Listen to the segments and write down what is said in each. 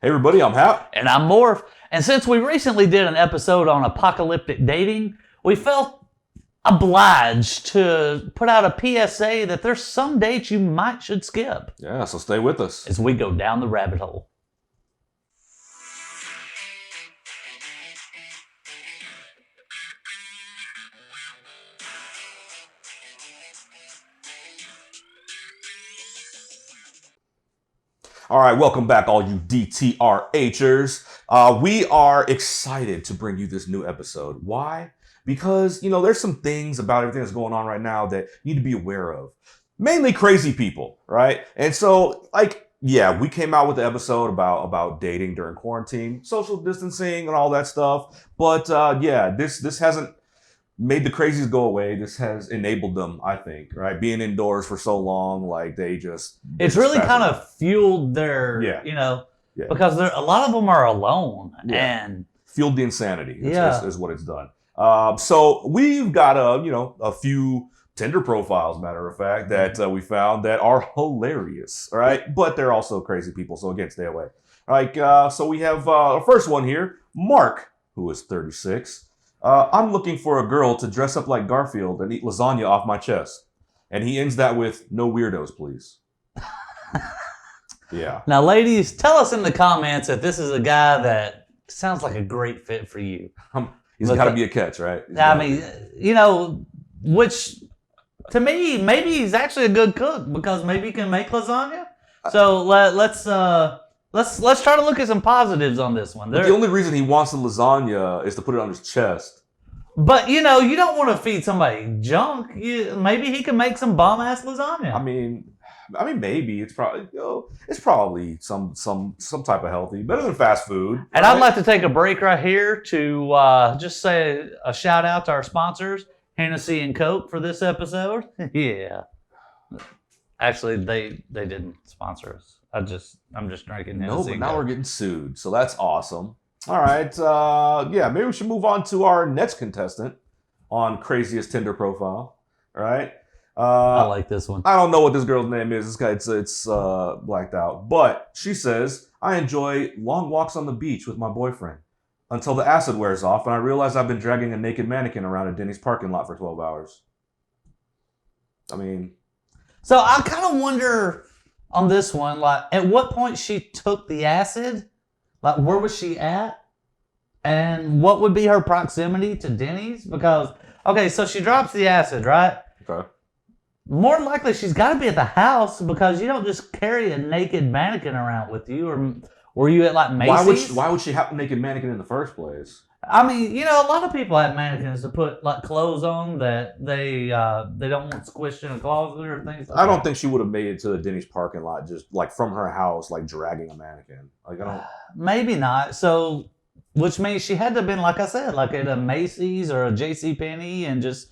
Hey everybody, I'm Hap. And I'm Morph. And since we recently did an episode on apocalyptic dating, we felt obliged to put out a PSA that there's some dates you might should skip Yeah, so stay with us. as we go down the rabbit hole. All right, welcome back, all you DTRHers. We are excited to bring you this new episode. Why? Because, there's some things about everything that's going on right now that you need to be aware of. Mainly crazy people, right? And so, we came out with the episode about dating during quarantine, social distancing, and all that stuff. But this hasn't made the crazies go away. This has enabled them, I think, right? Being indoors for so long, It's really kind of fueled their, because a lot of them are alone and fueled the insanity. Is what it's done. So we've got a few Tinder profiles, matter of fact, that we found that are hilarious, right? But they're also crazy people, so again, stay away. So we have our first one here, Mark, who is 36. I'm looking for a girl to dress up like Garfield and eat lasagna off my chest. And he ends that with, no weirdos, please. Yeah. Now, ladies, tell us in the comments if this is a guy that sounds like a great fit for you. He's got to be a catch, right? Which to me, maybe he's actually a good cook because maybe he can make lasagna. So let's try to look at some positives on this one. The only reason he wants the lasagna is to put it on his chest. But you don't want to feed somebody junk. Maybe he can make some bomb ass lasagna. I mean, maybe it's probably some type of healthy, better than fast food. And I'd like to take a break right here to just say a shout out to our sponsors, Hennessy and Coke, for this episode. Yeah, actually, they didn't sponsor us. I'm just drinking Hennessy. No, but now we're getting sued, so that's awesome. All right, maybe we should move on to our next contestant on Craziest Tinder Profile. All right. I like this one. I don't know what this girl's name is. This guy, it's blacked out. But she says, I enjoy long walks on the beach with my boyfriend until the acid wears off and I realize I've been dragging a naked mannequin around a Denny's parking lot for 12 hours. So I kind of wonder on this one, at what point she took the acid? Where was she at? And what would be her proximity to Denny's? Because, so she drops the acid, right? Okay. More than likely, she's got to be at the house because you don't just carry a naked mannequin around with you. Or were you at Macy's? Why would she have a naked mannequin in the first place? A lot of people have mannequins to put clothes on that they don't want squished in a closet or things like that. I don't think she would have made it to the Denny's parking lot just from her house, dragging a mannequin. I don't. Maybe not. So, which means she had to have been, like I said, at a Macy's or a JCPenney and just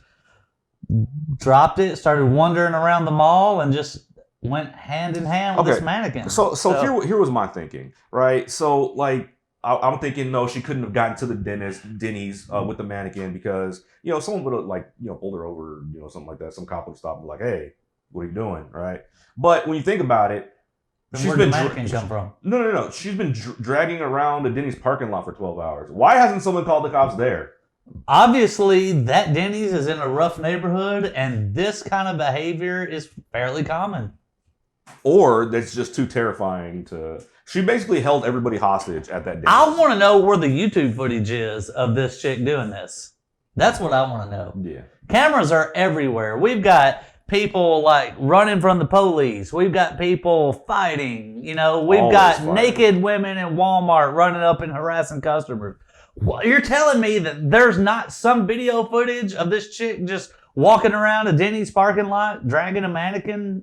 dropped it, started wandering around the mall, and just went hand in hand with this mannequin. So here was my thinking, right? So I'm thinking, no, she couldn't have gotten to the Denny's with the mannequin because someone would have pulled her over, something like that. Some cop would stop and be like, hey, what are you doing, right? But when you think about it, where'd the mannequin come from? No. She's been dragging around the Denny's parking lot for 12 hours. Why hasn't someone called the cops there? Obviously, that Denny's is in a rough neighborhood, and this kind of behavior is fairly common. Or that's just too terrifying to... She basically held everybody hostage at that Denny's. I want to know where the YouTube footage is of this chick doing this. That's what I want to know. Yeah. Cameras are everywhere. We've got people running from the police. We've got people fighting. We've got naked women in Walmart running up and harassing customers. Well, you're telling me that there's not some video footage of this chick just walking around a Denny's parking lot, dragging a mannequin,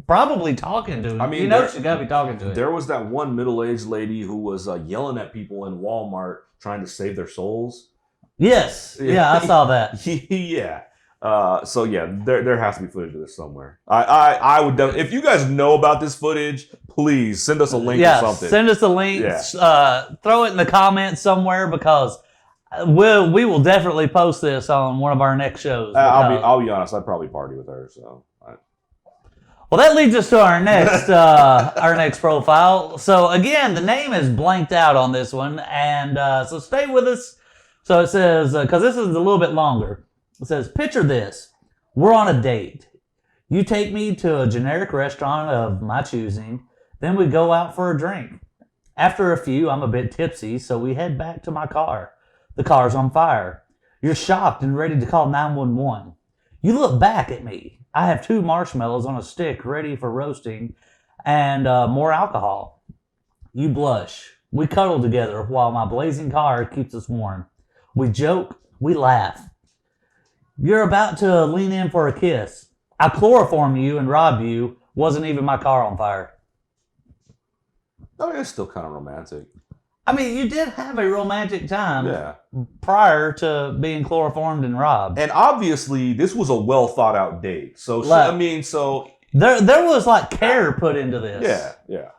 probably talking to him? She's got to be talking to him. There was that one middle-aged lady who was yelling at people in Walmart trying to save their souls. Yes. Yeah, I saw that. Yeah. There has to be footage of this somewhere. I would if you guys know about this footage, please send us a link or something. Send us a link. Yeah. Throw it in the comments somewhere because we will definitely post this on one of our next shows. I'll be honest, I'd probably party with her. So. Well, that leads us to our next profile. So again, the name is blanked out on this one, and so stay with us. So it says, because this is a little bit longer. It says, picture this: we're on a date. You take me to a generic restaurant of my choosing. Then we go out for a drink. After a few, I'm a bit tipsy, so we head back to my car. The car's on fire. You're shocked and ready to call 911. You look back at me. I have 2 marshmallows on a stick ready for roasting and more alcohol. You blush. We cuddle together while my blazing car keeps us warm. We joke. We laugh. You're about to lean in for a kiss. I chloroform you and rob you. Wasn't even my car on fire. I mean, it's still kind of romantic. I mean, you did have a romantic time prior to being chloroformed and robbed. And obviously, this was a well thought out date. So, there was like care put into this. Yeah.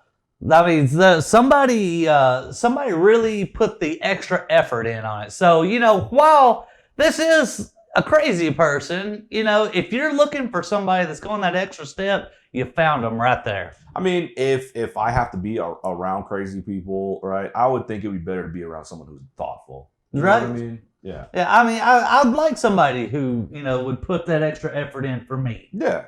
I mean, somebody really put the extra effort in on it. So, while this is a crazy person, if you're looking for somebody that's going that extra step, you found them right there. I mean, if I have to be around crazy people, right, I would think it would be better to be around someone who's thoughtful. You right? know what I mean? Yeah. Yeah, I mean, I'd like somebody who, would put that extra effort in for me. Yeah.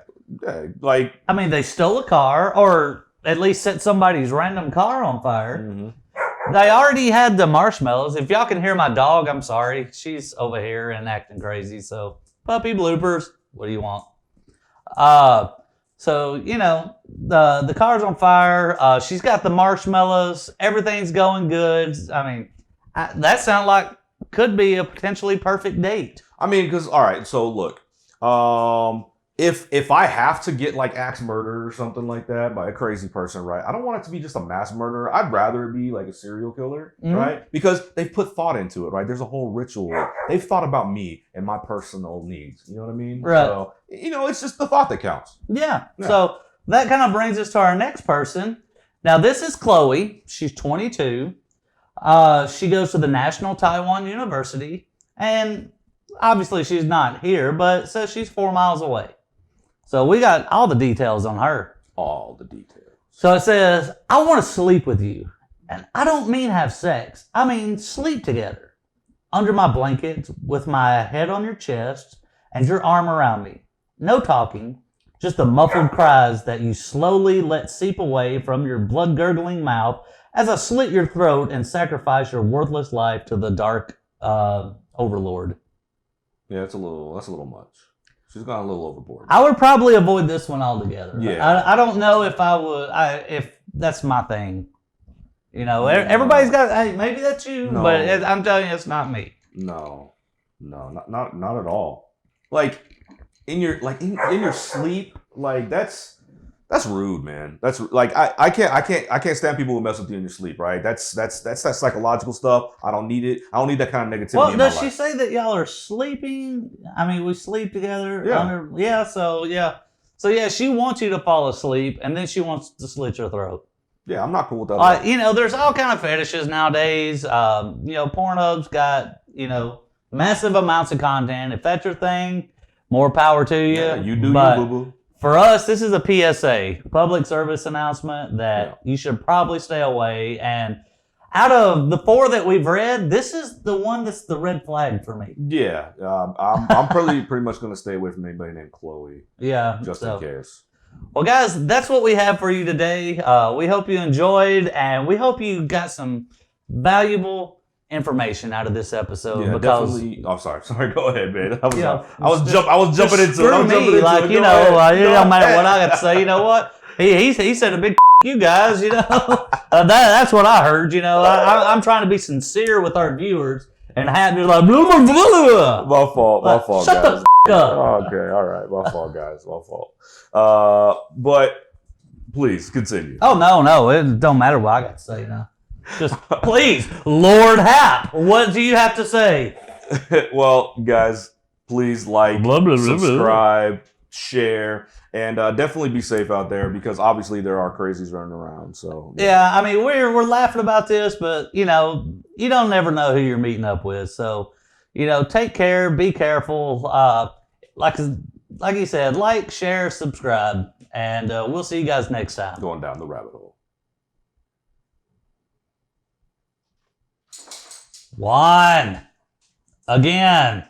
Like, I mean, they stole a car, or at least set somebody's random car on fire. Mm-hmm. They already had the marshmallows. If y'all can hear my dog, I'm sorry. She's over here and acting crazy. So, puppy bloopers. What do you want? So, the car's on fire. She's got the marshmallows. Everything's going good. I mean, that sounds like could be a potentially perfect date. I mean, because, all right, so look. If I have to get like axe murder or something like that by a crazy person, right? I don't want it to be just a mass murderer. I'd rather it be like a serial killer, right? Because they've put thought into it, right? There's a whole ritual. They've thought about me and my personal needs. You know what I mean? Right. So, it's just the thought that counts. Yeah. So that kind of brings us to our next person. Now, this is Chloe. She's 22. She goes to the National Taiwan University. And obviously she's not here, but it says she's 4 miles away. So we got all the details on her. All the details. So it says, I want to sleep with you. And I don't mean have sex. I mean sleep together. Under my blanket, with my head on your chest and your arm around me. No talking, just the muffled cries that you slowly let seep away from your blood-gurgling mouth as I slit your throat and sacrifice your worthless life to the dark overlord. Yeah, that's a little much. She's gone a little overboard. I would probably avoid this one altogether. Yeah. I don't know if I would. If that's my thing. Everybody's got. Hey, maybe that's you, but I'm telling you, it's not me. No, not at all. Like in your sleep, like that's rude, man. That's like I can't stand people who mess with you in your sleep, right? That's that psychological stuff. I don't need it. I don't need that kind of negativity. Well, does she say that y'all are sleeping? I mean, we sleep together. Yeah. So she wants you to fall asleep, and then she wants to slit your throat. Yeah, I'm not cool with that. There's all kind of fetishes nowadays. Pornhub's got massive amounts of content. If that's your thing, more power to you. Yeah, you do you, boo-boo. For us, this is a PSA, public service announcement that you should probably stay away. And out of the 4 that we've read, this is the one that's the red flag for me. Yeah, I'm pretty much going to stay away from anybody named Chloe. Yeah, just in case. Well, guys, that's what we have for you today. We hope you enjoyed, and we hope you got some valuable information out of this episode. Yeah, because definitely. Oh, sorry. Go ahead, man. I was jumping into it. Screw me, like it don't matter what I got to say. You know what? He said a big you guys. That's what I heard. I'm trying to be sincere with our viewers, and Hap just like blah, blah, blah. My fault, shut guys. The up. Okay, all right. My fault, guys. My fault. But please continue. Oh no, it don't matter what I got to say now. Just please, Lord Hap, what do you have to say? Well, guys, please like, subscribe, share, and definitely be safe out there because obviously there are crazies running around. So yeah, I mean we're laughing about this, but you don't never know who you're meeting up with. So take care, be careful. Like like he said, like, share, subscribe, and we'll see you guys next time. Going down the rabbit hole. 1. Again.